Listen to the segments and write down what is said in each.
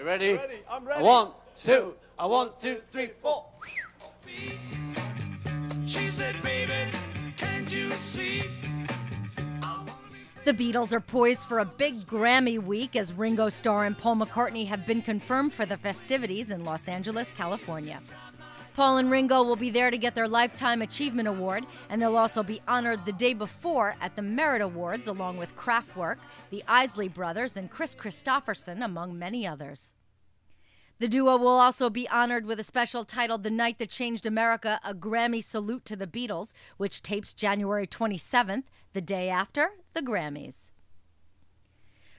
ready? I'm ready. 1, 2, 1, 2, 3, 4. She said, baby, can't you see? The Beatles are poised for a big Grammy week as Ringo Starr and Paul McCartney have been confirmed for the festivities in Los Angeles, California. Paul and Ringo will be there to get their Lifetime Achievement Award, and they'll also be honored the day before at the Merit Awards along with Kraftwerk, the Isley Brothers, and Chris Christopherson, among many others. The duo will also be honored with a special titled The Night That Changed America, a Grammy Salute to the Beatles, which tapes January 27th, the day after the Grammys.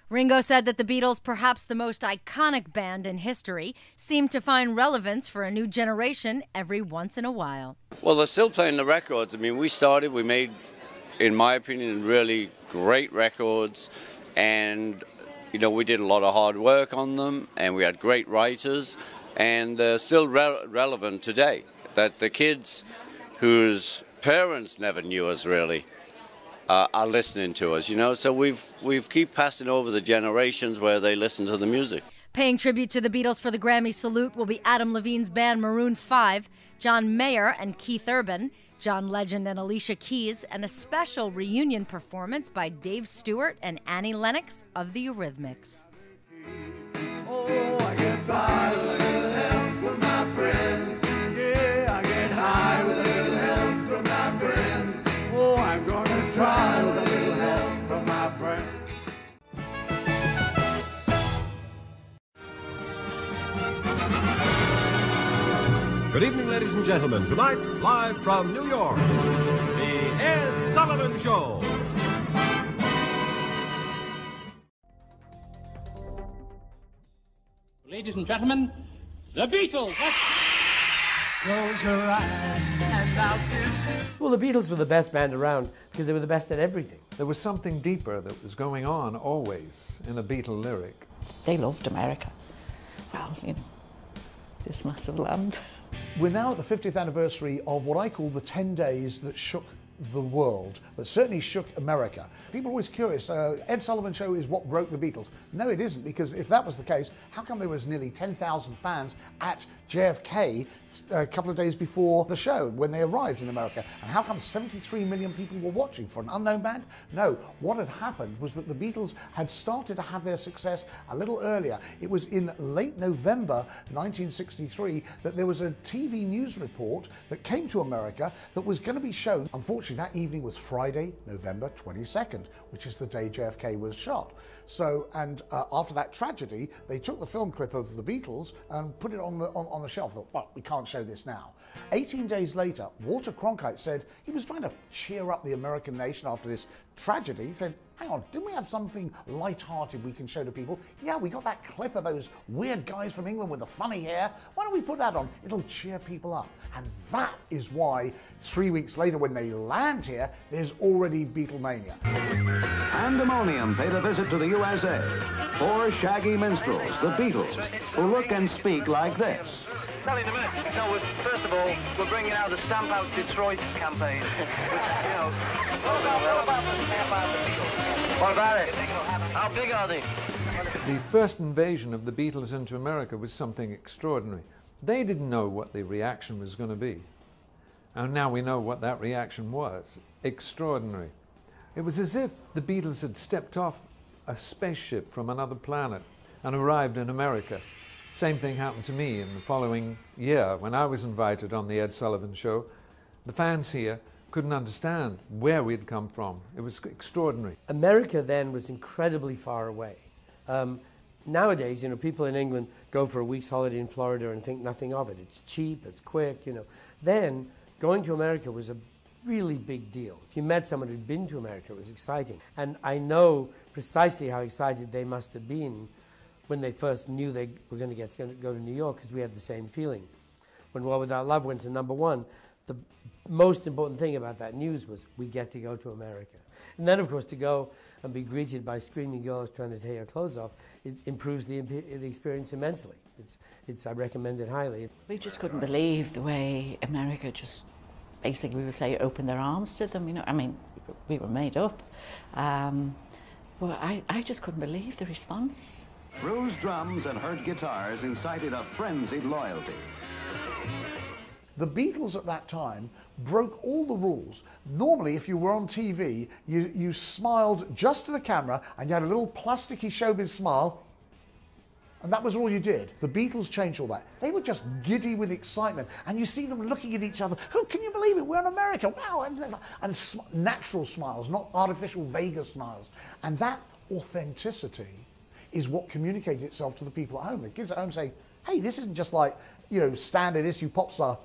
Ringo said that the Beatles, perhaps the most iconic band in history, seem to find relevance for a new generation every once in a while. Well, they're still playing the records. I mean, we made, in my opinion, really great records, and you know, we did a lot of hard work on them, and we had great writers, and they're still relevant today. That the kids whose parents never knew us really are listening to us, you know. So we've keep passing over the generations where they listen to the music. Paying tribute to the Beatles for the Grammy salute will be Adam Levine's band Maroon 5, John Mayer and Keith Urban, John Legend and Alicia Keys, and a special reunion performance by Dave Stewart and Annie Lennox of the Eurythmics. Oh, I get by with a little help from my friends. Yeah, I get high with a little help from my friends. Oh, I'm gonna try with a little help from my friends. Good evening, ladies and gentlemen. Tonight, live from New York, The Ed Sullivan Show. Ladies and gentlemen, the Beatles. Close your eyes and out this. Well, the Beatles were the best band around because they were the best at everything. There was something deeper that was going on always in a Beatle lyric. They loved America. Well, you know, this massive land. We're now at the 50th anniversary of what I call the 10 days that shook the world, but certainly shook America. People are always curious, Ed Sullivan Show is what broke the Beatles. No, it isn't, because if that was the case, how come there was nearly 10,000 fans at JFK a couple of days before the show when they arrived in America? And how come 73 million people were watching for an unknown band? No, what had happened was that the Beatles had started to have their success a little earlier. It was in late November 1963 that there was a TV news report that came to America that was going to be shown. Unfortunately, that evening was Friday, November 22nd, which is the day JFK was shot. So, and after that tragedy, they took the film clip of the Beatles and put it on the shelf. Thought, well, we can't show this now. 18 days later, Walter Cronkite said he was trying to cheer up the American nation after this tragedy. He said, hang on, didn't we have something light-hearted we can show to people? Yeah, we got that clip of those weird guys from England with the funny hair. Why don't we put that on? It'll cheer people up. And that is why 3 weeks later when they land here, there's already Beatlemania. Pandemonium paid a visit to the USA. 4 shaggy minstrels, the Beatles, who look and speak like this. Well, in a minute. No, first of all, we're bringing out the Stamp Out Detroit campaign. Which, you know, what about the Stamp Out the Beatles? What about it? How big are they? The first invasion of the Beatles into America was something extraordinary. They didn't know what the reaction was going to be. And now we know what that reaction was. Extraordinary. It was as if the Beatles had stepped off a spaceship from another planet and arrived in America. Same thing happened to me in the following year when I was invited on the Ed Sullivan Show. The fans here couldn't understand where we'd come from. It was extraordinary. America then was incredibly far away. Nowadays, you know, people in England go for a week's holiday in Florida and think nothing of it. It's cheap, it's quick, you know. Then, going to America was a really big deal. If you met someone who'd been to America, it was exciting. And I know precisely how excited they must have been when they first knew they were going to go to New York, because we had the same feelings. When War Without Love went to #1, the most important thing about that news was we get to go to America. And then, of course, to go and be greeted by screaming girls trying to take their clothes off, it improves the experience immensely. I recommend it highly. We just couldn't believe the way America just, basically, we would say, opened their arms to them. You know, I mean, we were made up. But I just couldn't believe the response. Bruised drums and hurt guitars incited a frenzied loyalty. The Beatles at that time broke all the rules. Normally, if you were on TV, you smiled just to the camera and you had a little plasticky showbiz smile, and that was all you did. The Beatles changed all that. They were just giddy with excitement, and you see them looking at each other. Oh, can you believe it? We're in America. Wow. And natural smiles, not artificial Vegas smiles. And that authenticity is what communicated itself to the people at home. The kids at home say, hey, this isn't just like, you know, standard issue pop star.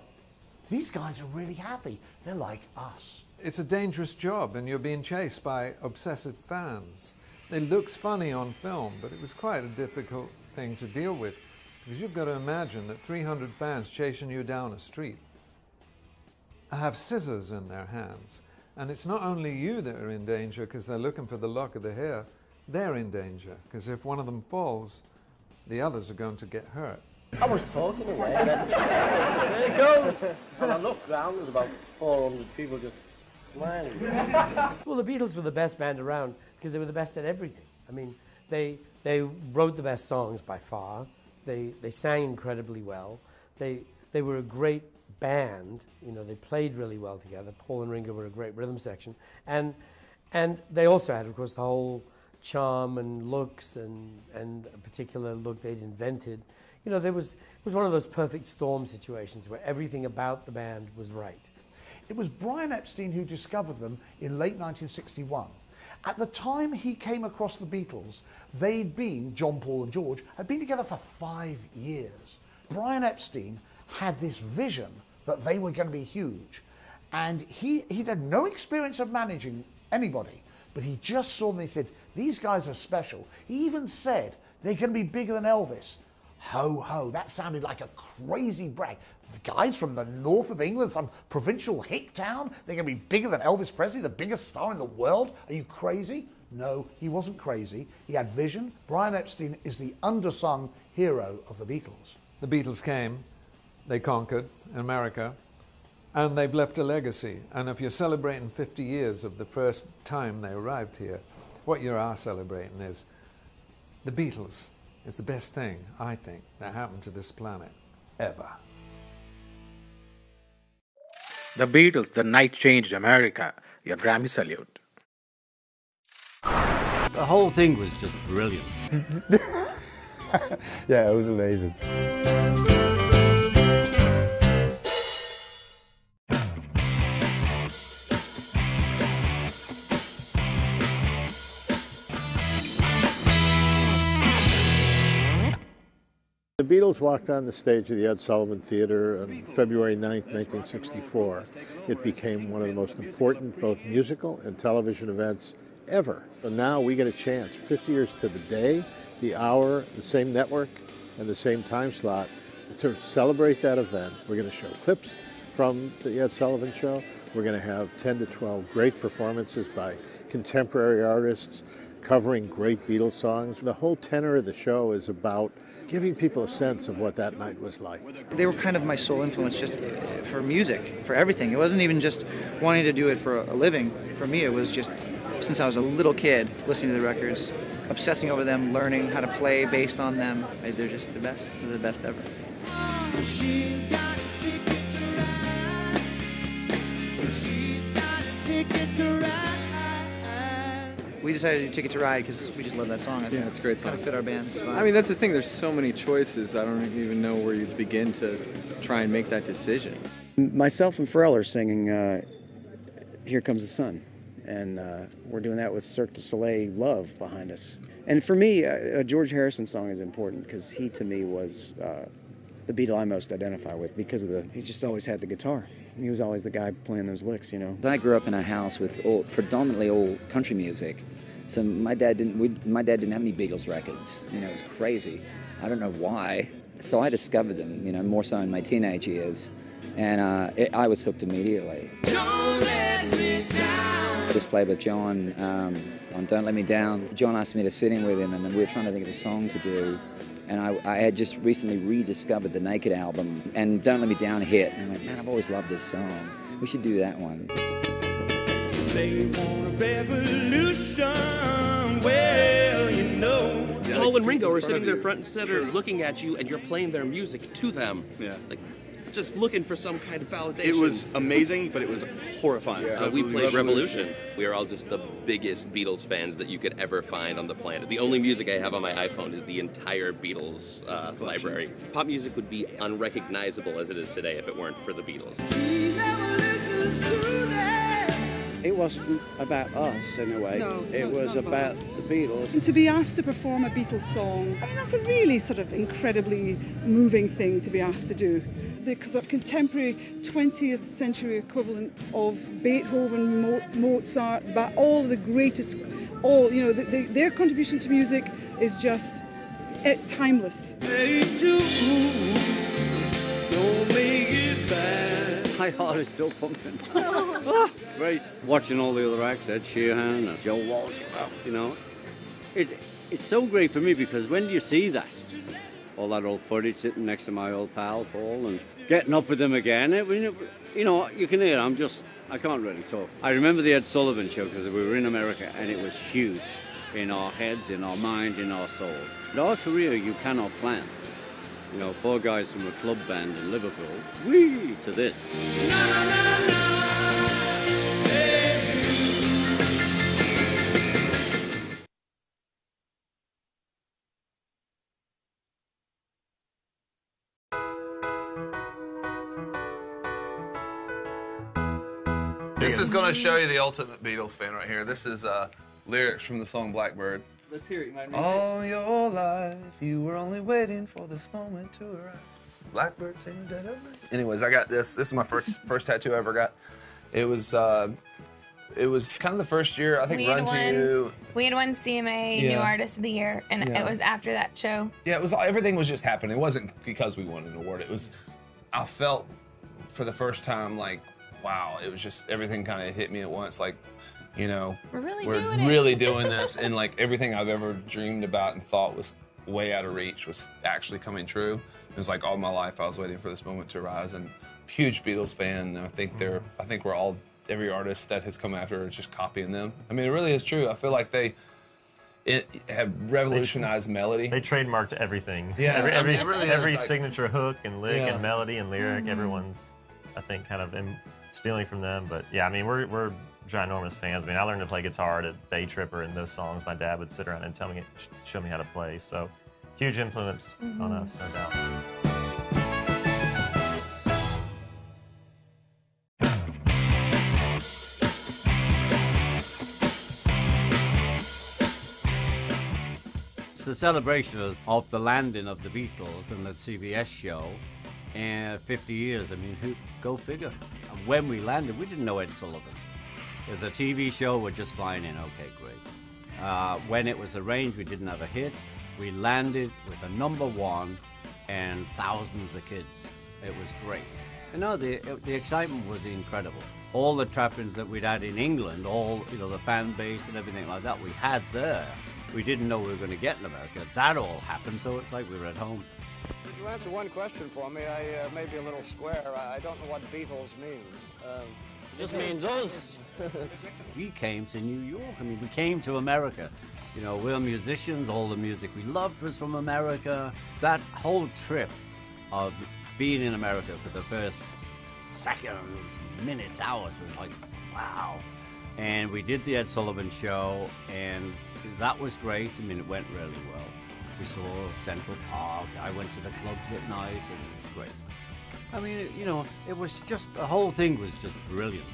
These guys are really happy. They're like us. It's a dangerous job, and you're being chased by obsessive fans. It looks funny on film, but it was quite a difficult thing to deal with, because you've got to imagine that 300 fans chasing you down a street have scissors in their hands. And it's not only you that are in danger because they're looking for the lock of the hair, they're in danger, because if one of them falls, the others are going to get hurt. I was talking away, and then there it goes. And I looked round, there's about 400 people just smiling. Well, the Beatles were the best band around because they were the best at everything. I mean, they wrote the best songs by far. They sang incredibly well. They were a great band. You know, they played really well together. Paul and Ringo were a great rhythm section, and they also had, of course, the whole charm and looks and a particular look they'd invented. You know, it was one of those perfect storm situations where everything about the band was right. It was Brian Epstein who discovered them in late 1961. At the time he came across the Beatles, they'd been, John, Paul and George, had been together for 5 years. Brian Epstein had this vision that they were going to be huge. And he'd had no experience of managing anybody, but he just saw them and he said, these guys are special. He even said, they're going to be bigger than Elvis. Ho, ho, that sounded like a crazy brag. The guys from the north of England, some provincial hick town, they're going to be bigger than Elvis Presley, the biggest star in the world? Are you crazy? No, he wasn't crazy. He had vision. Brian Epstein is the undersung hero of the Beatles. The Beatles came, they conquered America, and they've left a legacy. And if you're celebrating 50 years of the first time they arrived here, what you are celebrating is the Beatles. It's the best thing, I think, that happened to this planet, ever. The Beatles, The Night Changed America. Your Grammy salute. The whole thing was just brilliant. Yeah, it was amazing. The Beatles walked on the stage of the Ed Sullivan Theater on February 9th, 1964. It became one of the most important both musical and television events ever. So now we get a chance, 50 years to the day, the hour, the same network, and the same time slot to celebrate that event. We're going to show clips from the Ed Sullivan Show. We're going to have 10 to 12 great performances by contemporary artists covering great Beatles songs. The whole tenor of the show is about giving people a sense of what that night was like. They were kind of my sole influence just for music, for everything. It wasn't even just wanting to do it for a living. For me, it was just since I was a little kid, listening to the records, obsessing over them, learning how to play based on them. They're just the best. They're the best ever. She's got a ticket to ride. She's got a ticket to ride. We decided to do Ticket to Ride because we just love that song. Yeah, it's a great song. Kind of fit our band's vibe. I mean, that's the thing. There's so many choices. I don't even know where you begin to try and make that decision. Myself and PHARRELL are singing Here Comes the Sun. And we're doing that with Cirque du Soleil Love behind us. And for me, a George Harrison song is important because he, to me, was the Beatle I most identify with because of he just always had the guitar. He was always the guy playing those licks, you know. I grew up in a house with predominantly all country music. So my dad didn't have any Beatles records. You know, it was crazy. I don't know why. So I discovered them, you know, more so in my teenage years. And I was hooked immediately. Don't let me down. I just played with John on Don't Let Me Down. John asked me to sit in with him, and then we were trying to think of a song to do. And I had just recently rediscovered the Naked album, and Don't Let Me Down hit. And I went, man, I've always loved this song. We should do that one. Say you want a revolution, well, you know, Paul and Ringo are sitting there front and center looking at you, and you're playing their music to them. Yeah. Like, just looking for some kind of validation. It was amazing, but it was horrifying. We played Revolution. We are all just the biggest Beatles fans that you could ever find on the planet. The only music I have on my iPhone is the entire Beatles library. Pop music would be unrecognizable as it is today if it weren't for the Beatles. It wasn't about us in a way. No, it was about the Beatles. And to be asked to perform a Beatles song, I mean, that's a really sort of incredibly moving thing to be asked to do. The sort of contemporary 20th century equivalent of Beethoven, Mozart, but all the greatest, all, you know, their contribution to music is just timeless. My heart is still pumping. Great. Watching all the other acts, Ed Sheeran and Joe Walsh, you know. It's so great for me because when you see that, all that old footage sitting next to my old pal Paul and getting up with him again, you know, you can hear, I can't really talk. I remember the Ed Sullivan show because we were in America and it was huge in our heads, in our mind, in our souls. In our career, you cannot plan. You know, 4 guys from a club band in Liverpool, whee, to this. This is going to show you the ultimate Beatles fan right here. This is lyrics from the song Blackbird. Let's hear it, you mind? All your life, you were only waiting for this moment to arise. Blackbird singing dead of night. Anyways, I got this. This is my first tattoo I ever got. It was kind of the first year, I think, Run to You. We had won CMA New Artist of the Year, and it was after that show. Yeah, it was, everything was just happening. It wasn't because we won an award. It was, I felt for the first time like, wow, it was just, everything kind of hit me at once. Like, you know, we're really doing this, and like everything I've ever dreamed about and thought was way out of reach was actually coming true. It was like all my life I was waiting for this moment to arise, and huge Beatles fan. I think we're all, every artist that has come after is just copying them. I mean, it really is true. I feel like they have revolutionized melody. They trademarked everything. Yeah, every signature hook and lick and melody and lyric. Everyone's, I think, kind of stealing from them. But yeah, I mean, we're ginormous fans. I mean, I learned to play guitar at Bay Tripper, and those songs my dad would sit around and show me how to play. So huge influence on us, no doubt. It's the celebration of the landing of the Beatles and the CBS show, and 50 years. I mean, go figure. And when we landed, we didn't know Ed Sullivan. It was a TV show, we're just flying in, okay, great. When it was arranged, we didn't have a hit. We landed with a #1 and thousands of kids. It was great. You know, the excitement was incredible. All the trappings that we'd had in England, all, you know, the fan base and everything like that, we had there. We didn't know we were going to get in America. That all happened, so it's like we were at home. Could you answer one question for me? I may be a little square. I don't know what Beatles means. It just means us. We came to New York. I mean, we came to America. You know, we're musicians. All the music we loved was from America. That whole trip of being in America for the first seconds, minutes, hours was like, wow. And we did the Ed Sullivan show, and that was great. I mean, it went really well. We saw Central Park. I went to the clubs at night, and it was great. I mean, you know, it was just, the whole thing was just brilliant.